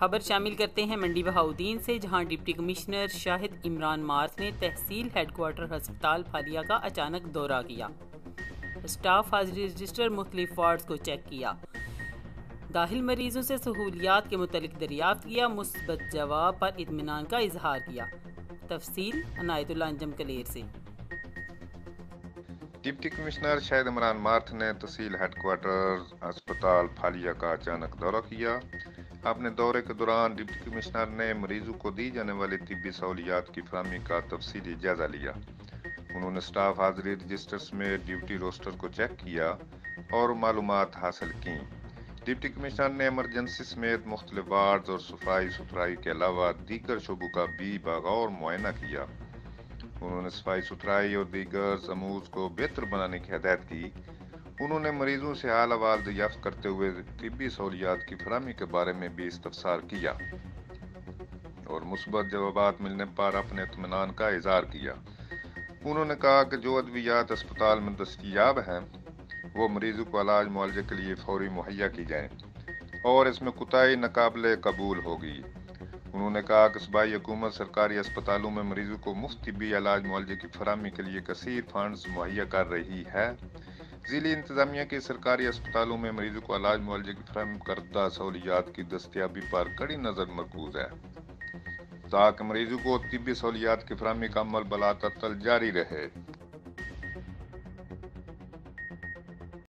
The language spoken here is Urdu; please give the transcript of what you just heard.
خبر شامل کرتے ہیں منڈی بہاؤدین سے، جہاں ڈپٹی کمشنر شاہد عمران مارتھ نے تحصیل ہیڈ کوارٹر ہسپتال پھالیہ کا اچانک دورہ کیا۔ اسٹاف حاضری رجسٹر مختلف وارڈز کو چیک کیا، داخل مریضوں سے سہولیات کے متعلق دریافت کیا، مثبت جواب پر اطمینان کا اظہار کیا۔ تفصیل عنایت اللہ انجم کلیر سے۔ ڈپٹی کمشنر شاہد عمران مارتھ نے تحصیل ہیڈ کوارٹر ہسپتال پھالیہ کا اچانک دورہ کیا۔ اپنے دورے کے دوران ڈپٹی کمشنر نے مریضوں کو دی جانے والی طبی سہولیات کی فراہمی کا تفصیلی جائزہ لیا۔ انہوں نے اسٹاف حاضری رجسٹر سمیت ڈیوٹی روسٹر کو چیک کیا اور معلومات حاصل کیں۔ ڈپٹی کمشنر نے ایمرجنسی سمیت مختلف وارڈز اور صفائی ستھرائی کے علاوہ دیگر شعبوں کا بھی بغور معائنہ کیا۔ انہوں نے صفائی ستھرائی اور دیگر امور کو بہتر بنانے کی ہدایت کی۔ انہوں نے مریضوں سے حال احوال دریافت کرتے ہوئے طبی سہولیات کی فراہمی کے بارے میں بھی استفسار کیا اور مثبت جوابات ملنے پر اپنے اطمینان کا اظہار کیا۔ انہوں نے کہا کہ جو ادویات اسپتال میں دستیاب ہیں وہ مریضوں کو علاج معالجے کے لیے فوری مہیا کی جائیں اور اس میں کوتاہی ناقابل قبول ہوگی۔ انہوں نے کہا کہ صوبائی حکومت سرکاری اسپتالوں میں مریضوں کو مفت طبی علاج معالجے کی فراہمی کے لیے کثیر فنڈز مہیا کر رہی ہے۔ ضلعی انتظامیہ کے سرکاری اسپتالوں میں مریضوں کو علاج معالجے کی فراہم کردہ سہولیات کی دستیابی پر کڑی نظر مرکوز ہے تاکہ مریضوں کو طبی سہولیات کی فراہمی کا عمل بلا تعطل جاری رہے۔